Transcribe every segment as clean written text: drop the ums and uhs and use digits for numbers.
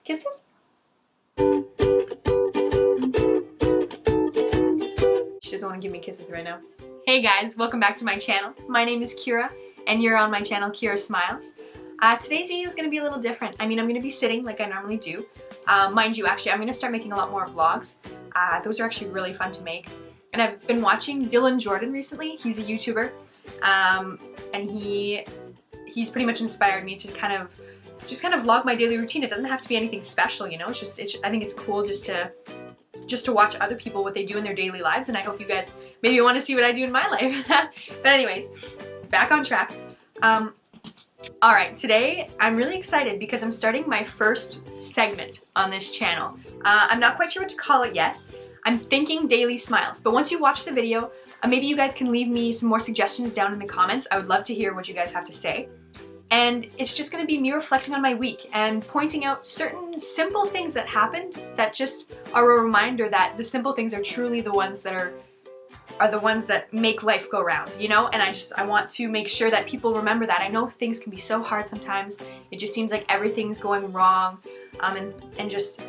Kisses? She doesn't want to give me kisses right now. Hey guys, welcome back to my channel. My name is Kira, and you're on my channel, Kira Smiles. Today's video is going to be a little different. I'm going to be sitting like I normally do. Mind you, actually, I'm going to start making a lot more vlogs. Those are actually really fun to make. And I've been watching Dylan Jordan recently. He's a YouTuber, and he's pretty much inspired me to kind of vlog my daily routine. It doesn't have to be anything special, you know. I think it's cool just to watch other people, what they do in their daily lives, and I hope you guys maybe want to see what I do in my life. But anyways, back on track. Alright, today I'm really excited because I'm starting my first segment on this channel. I'm not quite sure what to call it yet. I'm thinking Daily Smiles, but once you watch the video, maybe you guys can leave me some more suggestions down in the comments. I would love to hear what you guys have to say. And it's just going to be me reflecting on my week and pointing out certain simple things that happened that just are a reminder that the simple things are truly the ones that are the ones that make life go round, you know? And I want to make sure that people remember that. I know things can be so hard sometimes. It just seems like everything's going wrong, and just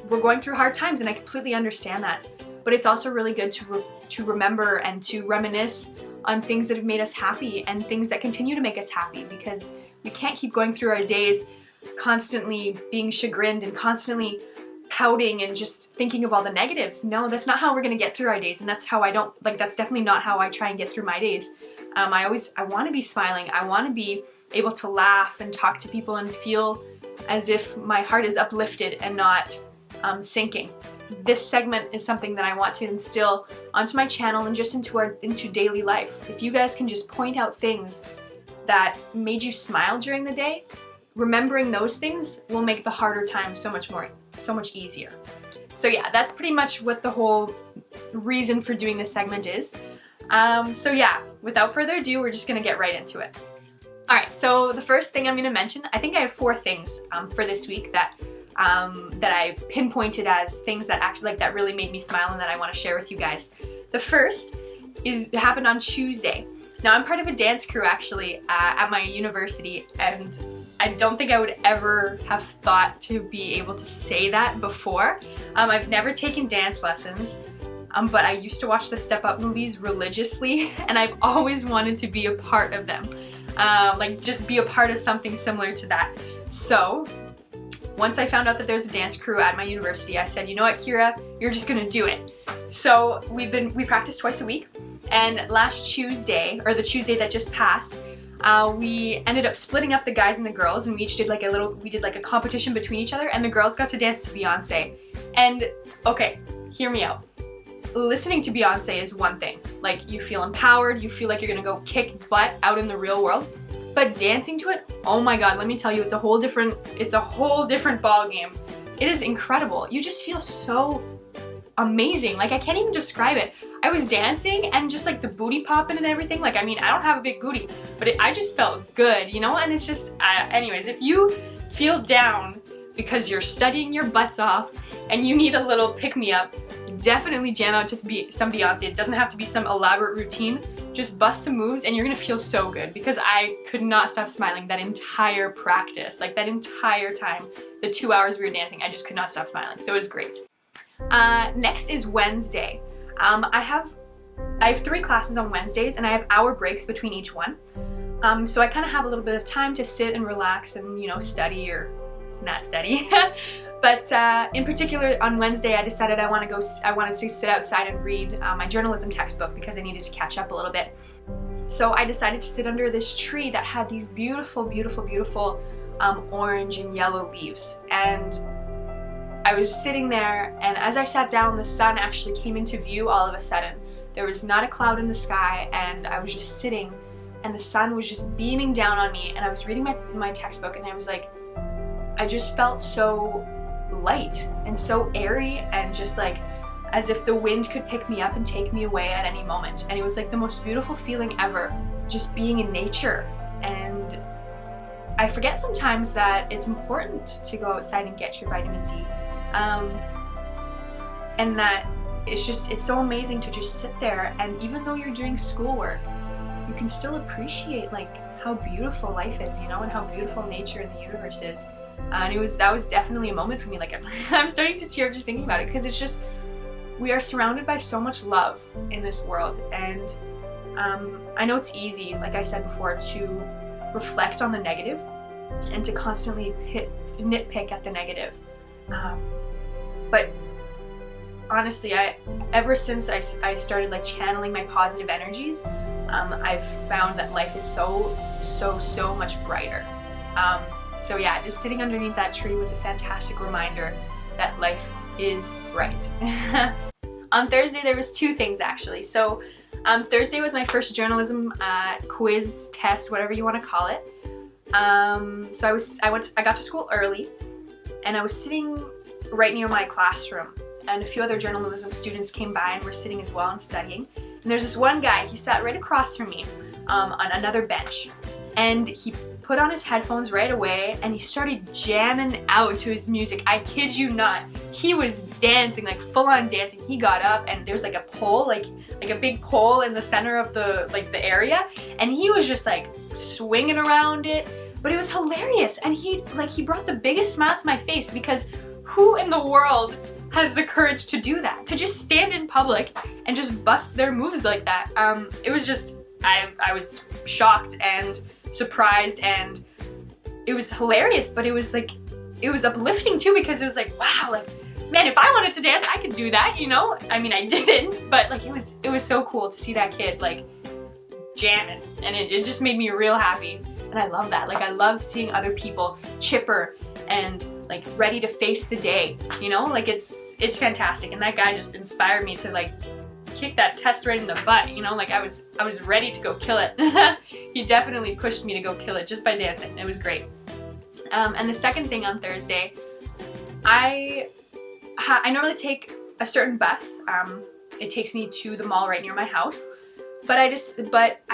we're going through hard times, and I completely understand that. But it's also really good to remember and to reminisce on things that have made us happy and things that continue to make us happy, because we can't keep going through our days constantly being chagrined and constantly pouting and just thinking of all the negatives. No, that's not how we're gonna get through our days, and that's definitely not how I try and get through my days. I want to be smiling. I want to be able to laugh and talk to people and feel as if my heart is uplifted and not sinking. This segment is something that I want to instill onto my channel and just into daily life. If you guys can just point out things that made you smile during the day, remembering those things will make the harder times so much easier. So yeah, that's pretty much what the whole reason for doing this segment is. So yeah, without further ado, we're just gonna get right into it. Alright, so the first thing I'm gonna mention, I think I have 4 things for this week that I pinpointed as things that that really made me smile and that I want to share with you guys. The first happened on Tuesday. Now, I'm part of a dance crew actually at my university, and I don't think I would ever have thought to be able to say that before. I've never taken dance lessons, but I used to watch the Step Up movies religiously, and I've always wanted to be a part of them. Just be a part of something similar to that. So once I found out that there's a dance crew at my university, I said, you know what, Kira, you're just gonna do it. So we practice twice a week, and last Tuesday, or the Tuesday that just passed, we ended up splitting up the guys and the girls, and we each did like a competition between each other, and the girls got to dance to Beyonce. And okay, hear me out. Listening to Beyonce is one thing. Like, you feel empowered, you feel like you're gonna go kick butt out in the real world. But dancing to it, oh my god, let me tell you, it's a whole different ball game. It is incredible. You just feel so amazing. Like, I can't even describe it. I was dancing and just like the booty popping and everything. Like, I mean, I don't have a big booty, but I just felt good, you know? And it's just, anyways, if you feel down because you're studying your butts off and you need a little pick-me-up, definitely jam out to some Beyonce. It doesn't have to be some elaborate routine. Just bust some moves and you're gonna feel so good, because I could not stop smiling that entire practice. Like, that entire time, the 2 hours we were dancing, I just could not stop smiling. So it was great. Next is Wednesday. I have 3 classes on Wednesdays, and I have hour breaks between each one. So I kind of have a little bit of time to sit and relax and, you know, study or not study. But in particular, on Wednesday, I decided I wanted to sit outside and read my journalism textbook because I needed to catch up a little bit. So I decided to sit under this tree that had these beautiful, beautiful, beautiful orange and yellow leaves. And I was sitting there, and as I sat down, the sun actually came into view all of a sudden. There was not a cloud in the sky, and I was just sitting, and the sun was just beaming down on me, and I was reading my textbook, and I was like, I just felt so light and so airy, and just like as if the wind could pick me up and take me away at any moment. And it was like the most beautiful feeling ever, just being in nature. And I forget sometimes that it's important to go outside and get your vitamin D, and that it's so amazing to just sit there, and even though you're doing schoolwork, you can still appreciate like how beautiful life is, you know, and how beautiful nature and the universe is. And that was definitely a moment for me. Like I'm starting to tear up just thinking about it, because it's just, we are surrounded by so much love in this world. And I know it's easy, like I said before, to reflect on the negative and to constantly nitpick at the negative. But honestly, ever since I started like channeling my positive energies, I've found that life is so much brighter. So yeah, just sitting underneath that tree was a fantastic reminder that life is bright. On Thursday, there was two things actually. So Thursday was my first journalism quiz, test, whatever you want to call it. So I got to school early, and I was sitting right near my classroom, and a few other journalism students came by and were sitting as well and studying. And there's this one guy, he sat right across from me on another bench, and he put on his headphones right away and he started jamming out to his music. I kid you not. He was dancing, like full on dancing. He got up and there was like a pole, like a big pole in the center of the area, and he was just like swinging around it. But it was hilarious, and he brought the biggest smile to my face, because who in the world has the courage to do that? To just stand in public and just bust their moves like that. It was just, I was shocked and surprised, and it was hilarious, but it was uplifting too, because it was like, wow, like, man, if I wanted to dance, I could do that, you know? I mean, I didn't, but like, it was so cool to see that kid like jamming, and it just made me real happy. And I love that. Like, I love seeing other people chipper and like ready to face the day, you know? Like, it's fantastic. And that guy just inspired me to like kick that test right in the butt, you know? Like, I was ready to go kill it. He definitely pushed me to go kill it just by dancing. It was great. And the second thing on Thursday, I normally take a certain bus. It takes me to the mall right near my house. But I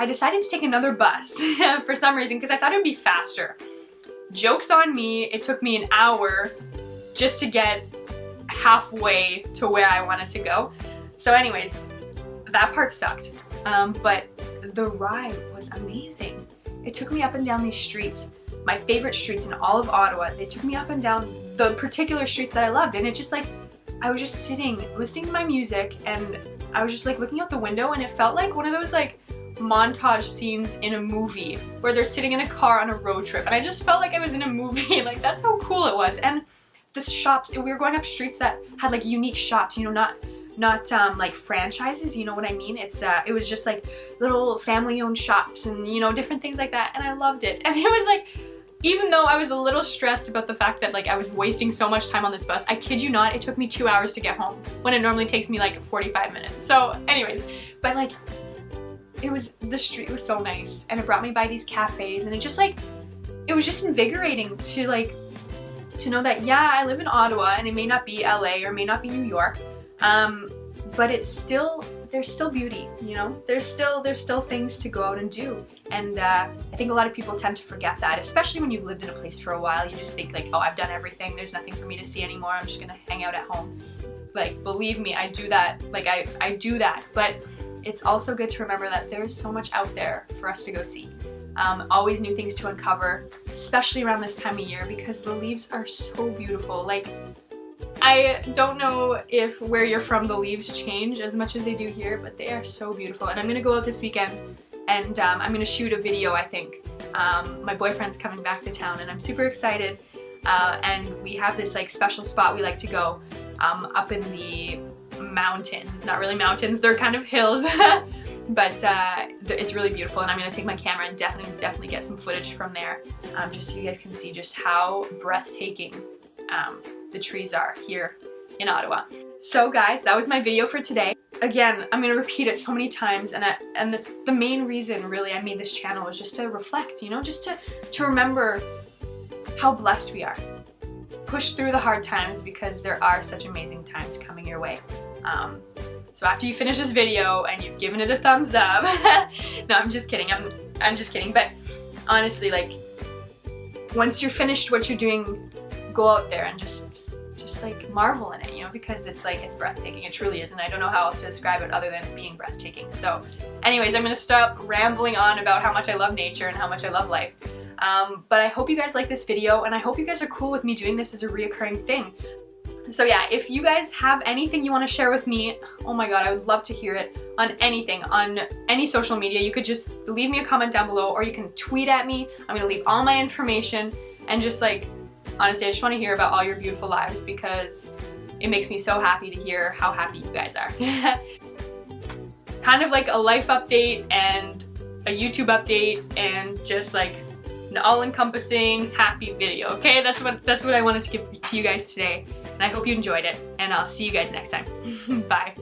decided to take another bus for some reason, because I thought it would be faster. Joke's on me, it took me an hour just to get halfway to where I wanted to go. So anyways, that part sucked. But the ride was amazing. It took me up and down these streets, my favorite streets in all of Ottawa. They took me up and down the particular streets that I loved, and it just like, I was just sitting, listening to my music, and I was just like looking out the window, and it felt like one of those like montage scenes in a movie where they're sitting in a car on a road trip, and I just felt like I was in a movie. Like, that's how cool it was. And the shops, we were going up streets that had like unique shops, you know, not like franchises, you know what I mean? It was just like little family-owned shops and, you know, different things like that, and I loved it. And it was like, even though I was a little stressed about the fact that like I was wasting so much time on this bus, I kid you not, it took me 2 hours to get home when it normally takes me like 45 minutes. So anyways, but like, the street was so nice, and it brought me by these cafes, and it was just invigorating to know that, yeah, I live in Ottawa, and it may not be LA or may not be New York, but there's still beauty, you know? There's still things to go out and do. And I think a lot of people tend to forget that, especially when you've lived in a place for a while. You just think like, oh, I've done everything, there's nothing for me to see anymore, I'm just gonna hang out at home. Like, believe me, I do that. Like, I do that. But it's also good to remember that there's so much out there for us to go see. Always new things to uncover, especially around this time of year, because the leaves are so beautiful. Like, I don't know if where you're from the leaves change as much as they do here, but they are so beautiful. And I'm gonna go out this weekend, and I'm gonna shoot a video, I think. My boyfriend's coming back to town, and I'm super excited. And we have this like special spot we like to go up in the mountains. It's not really mountains, they're kind of hills. But it's really beautiful, and I'm gonna take my camera and definitely get some footage from there, just so you guys can see just how breathtaking the trees are here in Ottawa. So guys, that was my video for today. Again, I'm gonna repeat it so many times, and that's the main reason really I made this channel, was just to reflect, you know, just to remember how blessed we are. Push through the hard times, because there are such amazing times coming your way. So after you finish this video and you've given it a thumbs up, no, I'm just kidding, I'm just kidding, but honestly, like, once you're finished what you're doing, go out there and just like marvel in it, you know, because it's like, it's breathtaking. It truly is, and I don't know how else to describe it other than being breathtaking. So anyways, I'm gonna stop rambling on about how much I love nature and how much I love life. But I hope you guys like this video, and I hope you guys are cool with me doing this as a reoccurring thing. So yeah, if you guys have anything you want to share with me, oh my god, I would love to hear it on anything, on any social media. You could just leave me a comment down below, or you can tweet at me. I'm gonna leave all my information, and just like, honestly, I just want to hear about all your beautiful lives, because it makes me so happy to hear how happy you guys are. Kind of like a life update and a YouTube update and just like an all-encompassing happy video, okay? That's what I wanted to give to you guys today, and I hope you enjoyed it, and I'll see you guys next time. Bye.